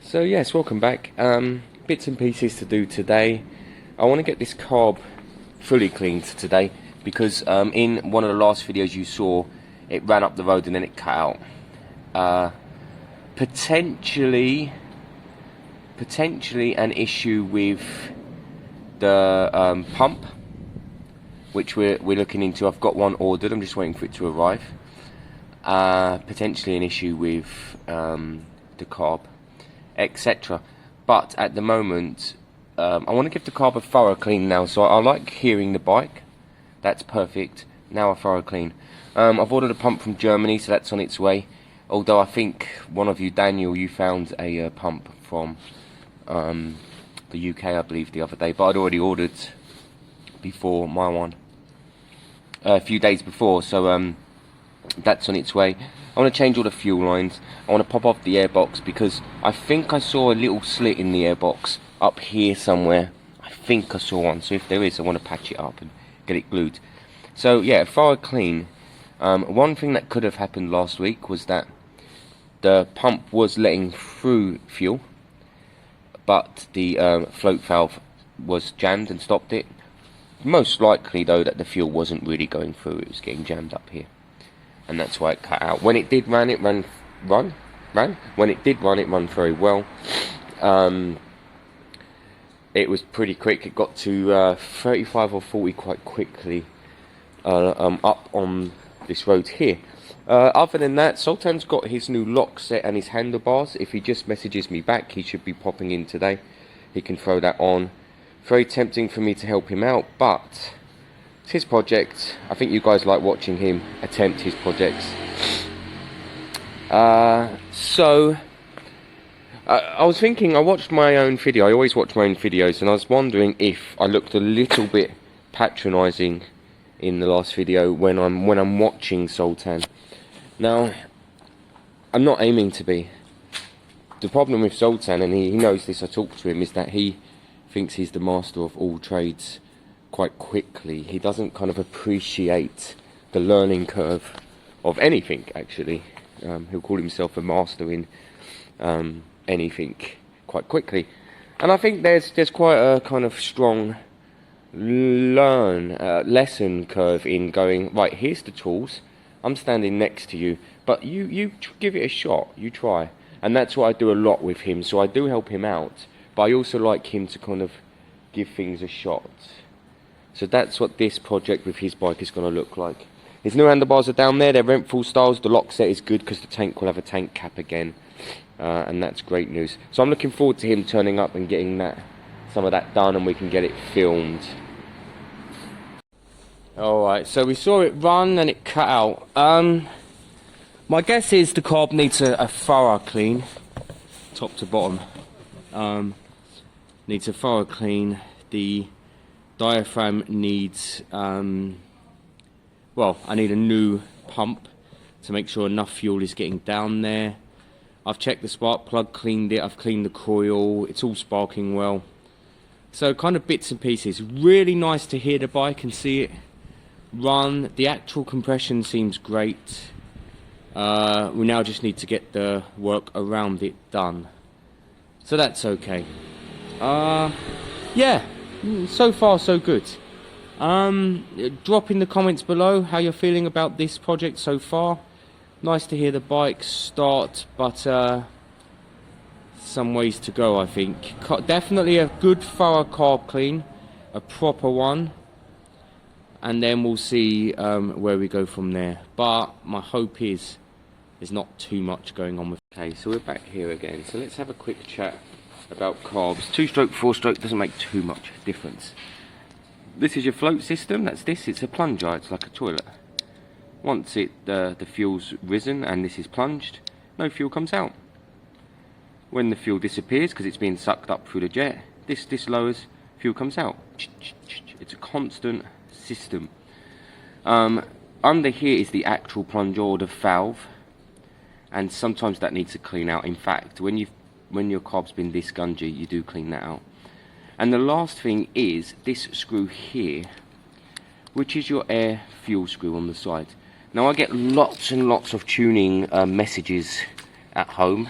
So yes, welcome back. Bits and pieces to do today. I want to get this carb fully cleaned today because in one of the last videos you saw, it ran up the road and then it cut out. Potentially an issue with the pump, which we're looking into. I've got one ordered. I'm just waiting for it to arrive. Potentially an issue with the carb, etc. But at the moment, I want to give the carb a thorough clean now. So I like hearing the bike. That's perfect. Now a thorough clean. I've ordered a pump from Germany, so that's on its way. Although I think one of you, Daniel, you found a pump from the UK, I believe, the other day. But I'd already ordered before my one a few days before, so that's on its way. I want to change all the fuel lines. I want to pop off the airbox because I think I saw a little slit in the airbox up here somewhere. I think I saw one, so if there is, I want to patch it up and get it glued. So yeah, thorough clean. One thing that could have happened last week was that the pump was letting through fuel, but the float valve was jammed and stopped it. Most likely though that the fuel wasn't really going through, it was getting jammed up here, and that's why it cut out. When it did run, it ran. When it did run, it ran very well. It was pretty quick. It got to 35 or 40 quite quickly up on this road here. Other than that, Sultan's got his new lock set and his handlebars. If he just messages me back, he should be popping in today. He can throw that on. Very tempting for me to help him out, but it's his project. I think you guys like watching him attempt his projects. So I was thinking, I watched my own video. I always watch my own videos, and I was wondering if I looked a little bit patronising in the last video when I'm watching Sultan. Now, I'm not aiming to be. The problem with Sultan, and he knows this, I talk to him, is that he thinks he's the master of all trades quite quickly. He doesn't kind of appreciate the learning curve of anything, actually. He'll call himself a master in anything quite quickly. And I think there's quite a kind of strong lesson curve in going, right, here's the tools, I'm standing next to you, but you give it a shot, you try. And that's what I do a lot with him. So I do help him out, but I also like him to kind of give things a shot. So that's what this project with his bike is going to look like. His new handlebars are down there, they're Renthal styles. The lock set is good because the tank will have a tank cap again, and that's great news. So I'm looking forward to him turning up and getting some of that done, and we can get it filmed. Alright, so we saw it run and it cut out. My guess is the carb needs a thorough clean, top to bottom. Needs a thorough clean. The diaphragm needs, well, I need a new pump to make sure enough fuel is getting down there. I've checked the spark plug, cleaned it, I've cleaned the coil, it's all sparking well. So kind of bits and pieces. Really nice to hear the bike and see it run. The actual compression seems great. We now just need to get the work around it done, so that's okay. Yeah, so far so good. Drop in the comments below how you're feeling about this project so far. Nice to hear the bike start, but some ways to go, I think. Definitely a good thorough carb clean, a proper one, and then we'll see where we go from there. But my hope is there's not too much going on with. Okay, so we're back here again. So let's have a quick chat about carbs. 2-stroke, 4-stroke doesn't make too much difference. This is your float system. That's this. It's a plunger. It's like a toilet. Once the fuel's risen and this is plunged, no fuel comes out. When the fuel disappears because it's being sucked up through the jet, this lowers, fuel comes out. It's a constant system. Under here is the actual plunger or the valve, and sometimes that needs to clean out. In fact, when your carb's been this gungy, you do clean that out. And the last thing is this screw here, which is your air fuel screw on the side. Now I get lots and lots of tuning messages at home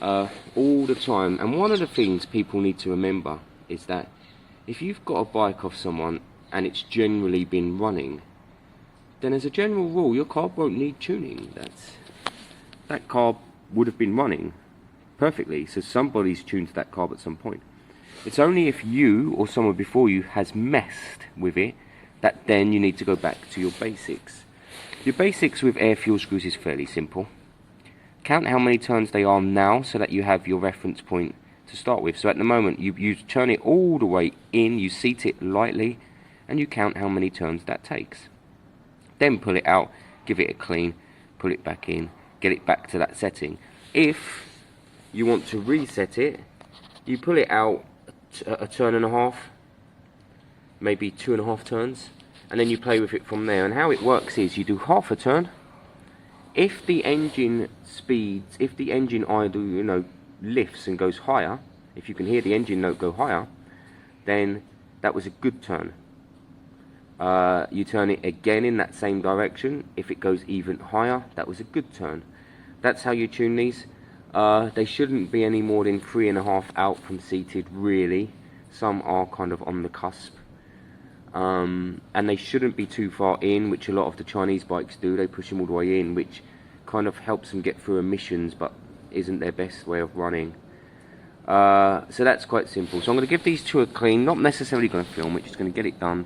all the time. And one of the things people need to remember is that if you've got a bike off someone and it's generally been running, then as a general rule your carb won't need tuning. That carb would have been running perfectly, so somebody's tuned to that carb at some point. It's only if you or someone before you has messed with it that then you need to go back to your basics. Your basics with air fuel screws is fairly simple. Count how many turns they are now so that you have your reference point to start with. So at the moment you turn it all the way in, you seat it lightly, and you count how many turns that takes. Then pull it out, give it a clean, pull it back in, get it back to that setting. If you want to reset it, you pull it out a turn and a half, maybe 2.5 turns, and then you play with it from there. And how it works is you do half a turn. If the engine speeds, if the engine idle, lifts and goes higher, if you can hear the engine note go higher, then that was a good turn. You turn it again in that same direction. If it goes even higher, that was a good turn. That's how you tune these. They shouldn't be any more than 3.5 out from seated, really. Some are kind of on the cusp. And they shouldn't be too far in, which a lot of the Chinese bikes do. They push them all the way in, which kind of helps them get through emissions, but isn't their best way of running. So that's quite simple. So I'm going to give these two a clean. Not necessarily going to film it, just going to get it done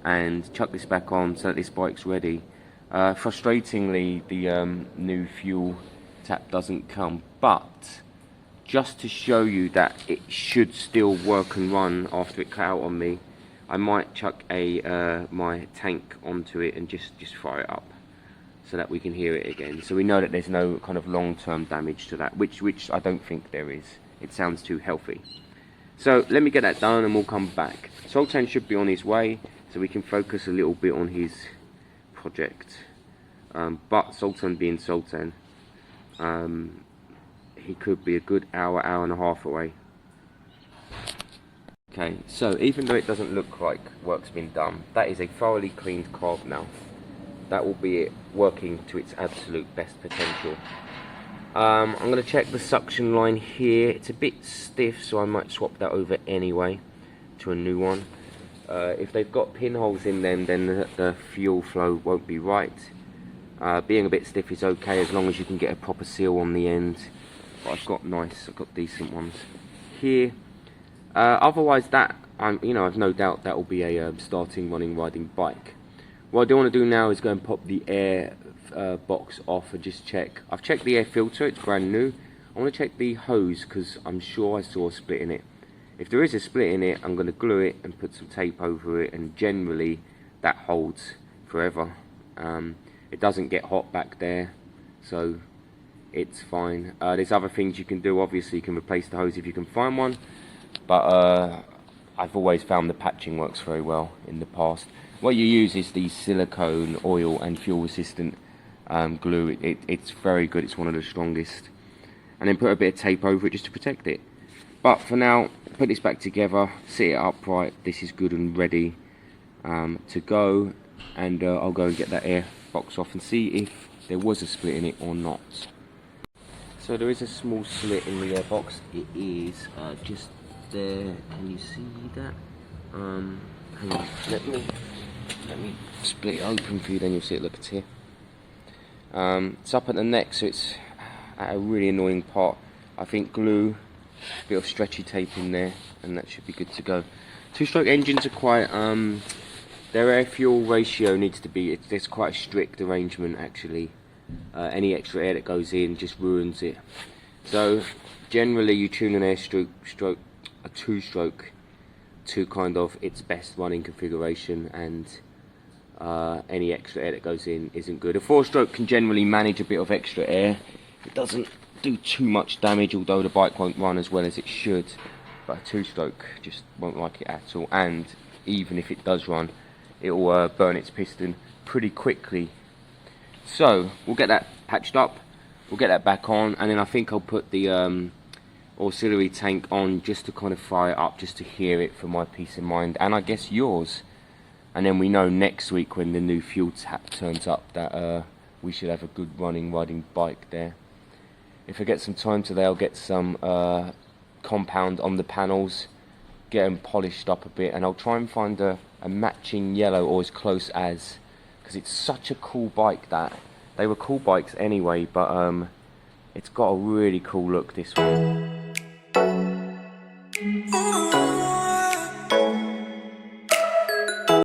and chuck this back on so that this bike's ready. Frustratingly, the new fuel tap doesn't come, but just to show you that it should still work and run after it cut out on me, I might chuck my tank onto it and just fire it up so that we can hear it again, so we know that there's no kind of long-term damage to that, which I don't think there is. It sounds too healthy. So let me get that done and we'll come back. Sultan should be on his way, so we can focus a little bit on his project. But Sultan being Sultan, he could be a good hour and a half away. Okay, so even though it doesn't look like work's been done, that is a thoroughly cleaned carb now. That will be it working to its absolute best potential. I'm going to check the suction line here. It's a bit stiff, so I might swap that over anyway to a new one. If they've got pinholes in them, then the fuel flow won't be right. Being a bit stiff is okay as long as you can get a proper seal on the end. But I've got decent ones here. Otherwise, I've no doubt that will be a starting, running, riding bike. What I do want to do now is go and pop the air box off and just check. I've checked the air filter, it's brand new. I want to check the hose because I'm sure I saw a split in it. If there is a split in it, I'm going to glue it and put some tape over it, and generally that holds forever. It doesn't get hot back there, so it's fine. There's other things you can do. Obviously you can replace the hose if you can find one, but I've always found the patching works very well in the past. What you use is the silicone, oil and fuel resistant glue. It's very good, it's one of the strongest. And then put a bit of tape over it just to protect it. But for now, put this back together, sit it upright. This is good and ready to go. And I'll go and get that air box off and see if there was a split in it or not. So there is a small slit in the air box. It is just there. Can you see that? Hang on, let me split it open for you, then you'll see it. Look, it's here. It's up at the neck, so it's at a really annoying part. I think glue, a bit of stretchy tape in there, and that should be good to go. Two-stroke engines are quite, their air-fuel ratio needs to be, there's quite a strict arrangement actually. Any extra air that goes in just ruins it. So generally you tune an a two-stroke to kind of its best running configuration, and any extra air that goes in isn't good. A four-stroke can generally manage a bit of extra air. It doesn't do too much damage, although the bike won't run as well as it should. But a two-stroke just won't like it at all, and even if it does run, it will burn its piston pretty quickly. So we'll get that patched up, we'll get that back on, and then I think I'll put the auxiliary tank on just to kind of fire it up, just to hear it for my peace of mind, and I guess yours. And then we know next week when the new fuel tap turns up that we should have a good riding bike there. if I get some time today, I'll get some compound on the panels, get them polished up a bit, and I'll try and find a matching yellow or as close as, because it's such a cool bike. That they were cool bikes anyway, but it's got a really cool look, this one.